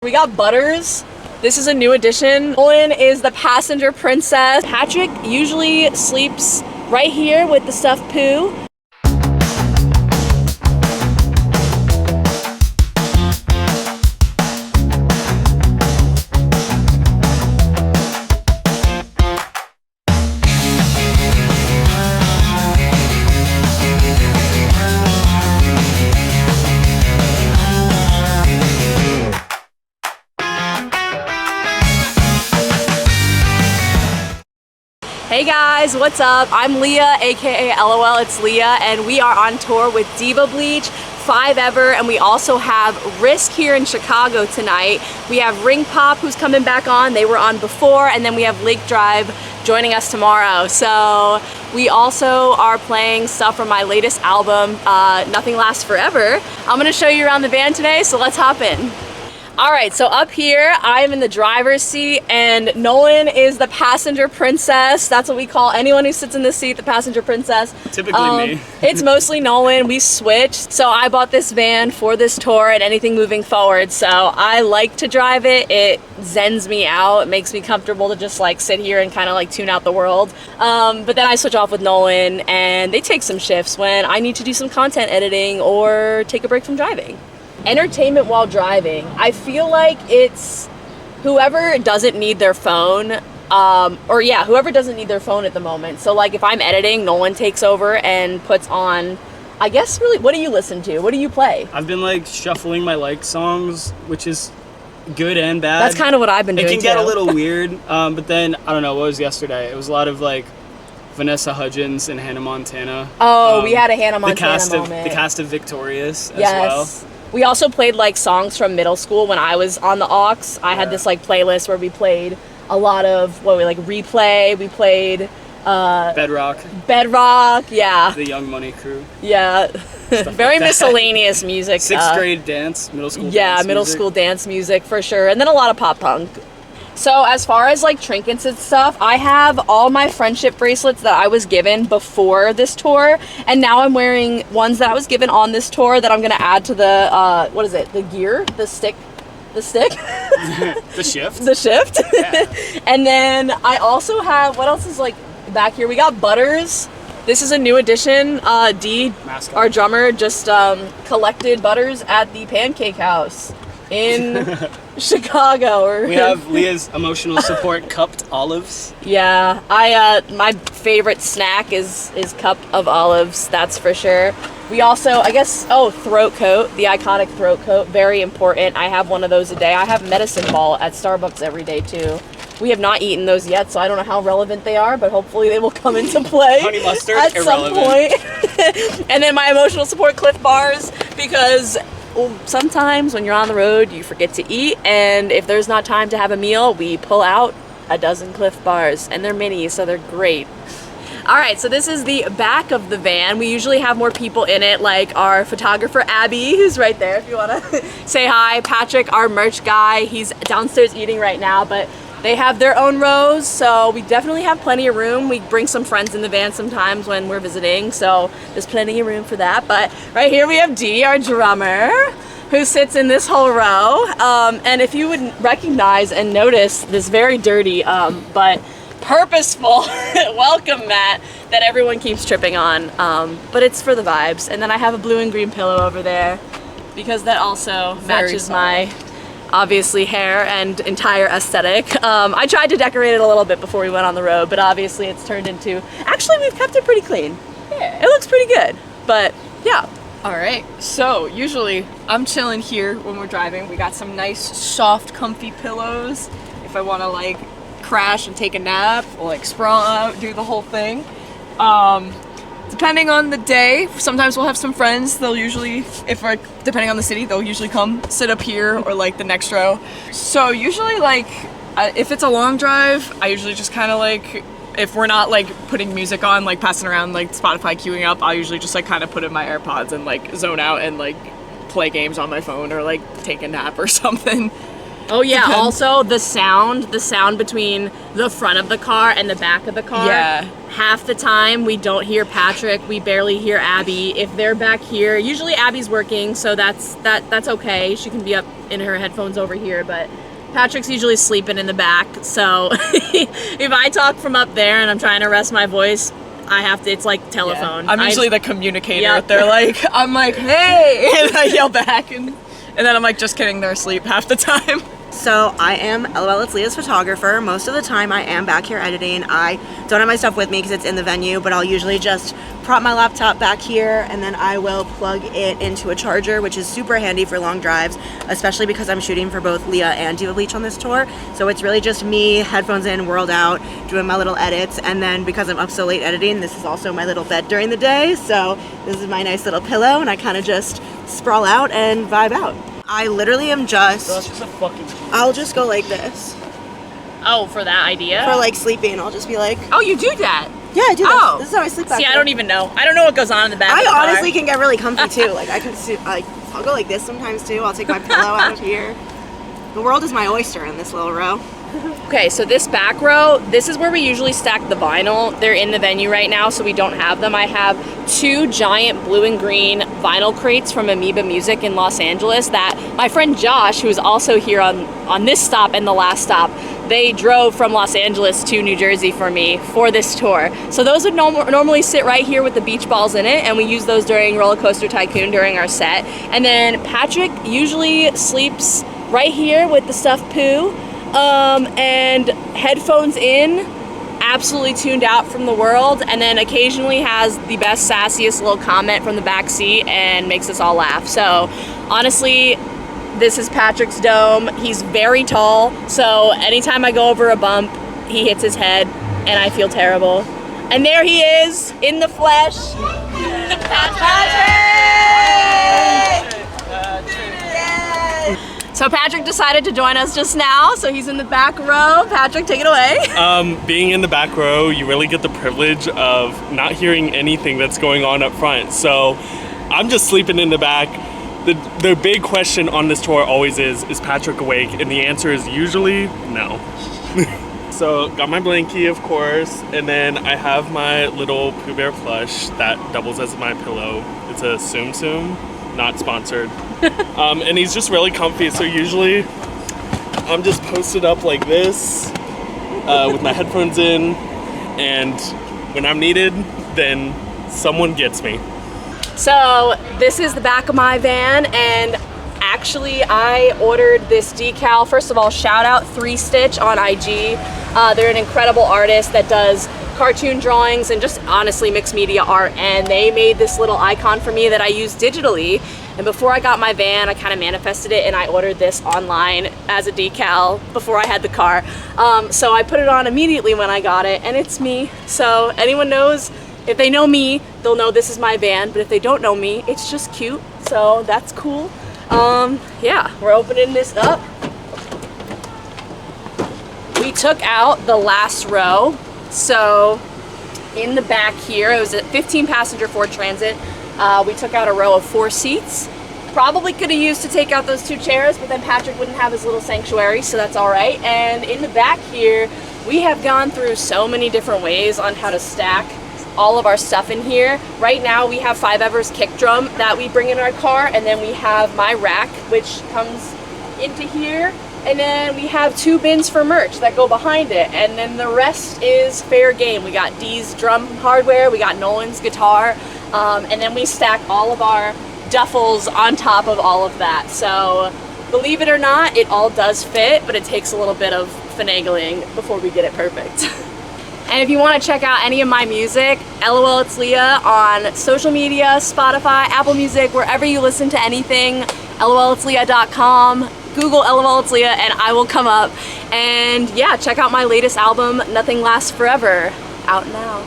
We got Butters. This is a new addition. Nolan is the passenger princess. Patrick usually sleeps right here with the stuffed poo. Hey guys, what's up? I'm Leah, aka LOL, it's Leah, and we are on tour with Diva Bleach, 5EVER, and we also have Risk here in Chicago tonight. We have Ring Pop, who's coming back on. They were on before, and then we have Lake Drive joining us tomorrow. So we also are playing stuff from my latest album, Nothing Lasts Forever. I'm gonna show you around the van today, so let's hop in. All right, so up here, I'm in the driver's seat and Nolan is the passenger princess. That's what we call anyone who sits in the seat, the passenger princess. Typically me. It's mostly Nolan, we switched. So I bought this van for this tour and anything moving forward. So I like to drive it. It zens me out. It makes me comfortable to just like sit here and kind of like tune out the world. But then I switch off with Nolan and they take some shifts when I need to do some content editing or take a break from driving. Entertainment while driving. I feel like it's whoever doesn't need their phone, whoever doesn't need their phone at the moment. So like if I'm editing, Nolan takes over and puts on, I guess really, what do you listen to? What do you play? I've been like shuffling my like songs, which is good and bad. That's kind of what I've been doing It can get too. a little weird, but then, I don't know, what was yesterday? It was a lot of like Vanessa Hudgens and Hannah Montana. Oh, we had a Hannah Montana moment. The cast of Victorious as yes. well. We also played like songs from middle school when I was on the aux. I had this like playlist where we played a lot of Replay. We played Bedrock, yeah. the Young Money crew. Yeah. Very like miscellaneous music. Sixth grade dance, middle school dance middle school dance music for sure. And then a lot of pop punk. So as far as like trinkets and stuff, I have all my friendship bracelets that I was given before this tour, and now I'm wearing ones that I was given on this tour that I'm gonna add to the what is it? The gear, the stick, the shift. The shift. Yeah. And then I also have, what else is like back here? We got Butters. This is a new addition. D, Mascot. Our drummer, just collected Butters at the Pancake House in Chicago. We have Leah's emotional support cupped olives. Yeah, my favorite snack is cup of olives, that's for sure. We also, I guess, throat coat, the iconic throat coat, very important. I have one of those a day. I have medicine ball at Starbucks every day too. We have not eaten those yet, so I don't know how relevant they are, but hopefully they will come into play Honey mustard, at irrelevant. some point. And then my emotional support Cliff Bars, because sometimes when you're on the road, you forget to eat, and if there's not time to have a meal, we pull out a dozen Cliff Bars, and they're mini, so they're great. All right, so this is the back of the van. We usually have more people in it, like our photographer, Abby, who's right there if you wanna say hi. Patrick, our merch guy, he's downstairs eating right now, but they have their own rows, so we definitely have plenty of room. We bring some friends in the van sometimes when we're visiting, so there's plenty of room for that. But right here we have D, our drummer, who sits in this whole row. And if you would recognize and notice this very dirty, but purposeful welcome mat that everyone keeps tripping on, but it's for the vibes. And then I have a blue and green pillow over there because that also matches my obviously hair and entire aesthetic. I tried to decorate it a little bit before we went on the road, but obviously it's turned into, actually we've kept it pretty clean. Yeah. It looks pretty good, but yeah. All right, so usually I'm chilling here when we're driving. We got some nice, soft, comfy pillows. If I wanna like crash and take a nap or like sprawl out, do the whole thing. Depending on the day, sometimes we'll have some friends. They'll usually, depending on the city, they'll usually come sit up here or like the next row. So usually like, if it's a long drive, I usually just kind of like, if we're not like putting music on, like passing around like Spotify queuing up, I'll usually just like kind of put in my AirPods and like zone out and like play games on my phone or like take a nap or something. Oh yeah, also the sound between the front of the car and the back of the car. Yeah. Half the time we don't hear Patrick, we barely hear Abby. If they're back here, usually Abby's working, so that's okay. She can be up in her headphones over here, but Patrick's usually sleeping in the back. So if I talk from up there and I'm trying to rest my voice, I have to, it's like telephone. Yeah. I'm usually the communicator. Yep. They're like, I'm like, hey, and I yell back, and then I'm like, just kidding, they're asleep half the time. So I am LOLITSLEA's photographer. Most of the time I am back here editing. I don't have my stuff with me because it's in the venue, but I'll usually just prop my laptop back here and then I will plug it into a charger, which is super handy for long drives, especially because I'm shooting for both Leah and Diva Bleach on this tour. So it's really just me, headphones in, world out, doing my little edits, and then because I'm up so late editing, this is also my little bed during the day. So this is my nice little pillow and I kind of just sprawl out and vibe out. I literally am That's just a fucking. I'll just go like this. Oh, for that idea? For like sleeping, I'll just be like, Oh, you do that? yeah, I do this. Oh. This is how I sleep back See, I there. don't even know. I don't know what goes on in the back of the car. I honestly can get really comfy too. Like I can, I'll go like this sometimes too. I'll take my pillow out of here. The world is my oyster in this little row. Okay, so this back row, this is where we usually stack the vinyl. They're in the venue right now, so we don't have them. I have 2 giant blue and green vinyl crates from Amoeba Music in Los Angeles that my friend Josh, who's also here on this stop and the last stop, they drove from Los Angeles to New Jersey for me for this tour. So those would normally sit right here with the beach balls in it, and we use those during Roller Coaster Tycoon during our set. And then Patrick usually sleeps right here with the stuffed poo. And headphones in, absolutely tuned out from the world, and then occasionally has the best, sassiest little comment from the back seat and makes us all laugh. So honestly, this is Patrick's dome. He's very tall, so anytime I go over a bump, he hits his head and I feel terrible. And there he is in the flesh. Patrick! So Patrick decided to join us just now, so he's in the back row. Patrick, take it away. Being in the back row, you really get the privilege of not hearing anything that's going on up front. So I'm just sleeping in the back. The big question on this tour always is Patrick awake? And the answer is usually no. So got my blankie, of course, and then I have my little Pooh Bear plush that doubles as my pillow. It's a Tsum Tsum, not sponsored. And he's just really comfy, so usually I'm just posted up like this with my headphones in, and when I'm needed, then someone gets me. So this is the back of my van, and actually I ordered this decal. First of all, shout out 3 Stitch on IG. They're an incredible artist that does cartoon drawings and just honestly mixed media art, and they made this little icon for me that I use digitally. And before I got my van, I kind of manifested it and I ordered this online as a decal before I had the car. So I put it on immediately when I got it, and it's me. So anyone knows, if they know me, they'll know this is my van, but if they don't know me, it's just cute. So that's cool. Yeah, we're opening this up. We took out the last row. So in the back here, it was a 15 passenger Ford Transit. We took out a row of 4 seats. Probably could have used to take out those 2 chairs, but then Patrick wouldn't have his little sanctuary, so that's all right. And in the back here, we have gone through so many different ways on how to stack all of our stuff in here. Right now we have 5 Evers kick drum that we bring in our car, and then we have my rack, which comes into here. And then we have 2 bins for merch that go behind it, and then the rest is fair game. We got Dee's drum hardware, we got Nolan's guitar, and then we stack all of our duffels on top of all of that. So believe it or not, it all does fit, but it takes a little bit of finagling before we get it perfect. And if you want to check out any of my music, LOLITSLEA on social media, Spotify, Apple Music, wherever you listen to anything, LOLITSLEA.com. Google LOLITSLEA and I will come up. And yeah, check out my latest album, Nothing Lasts Forever, out now.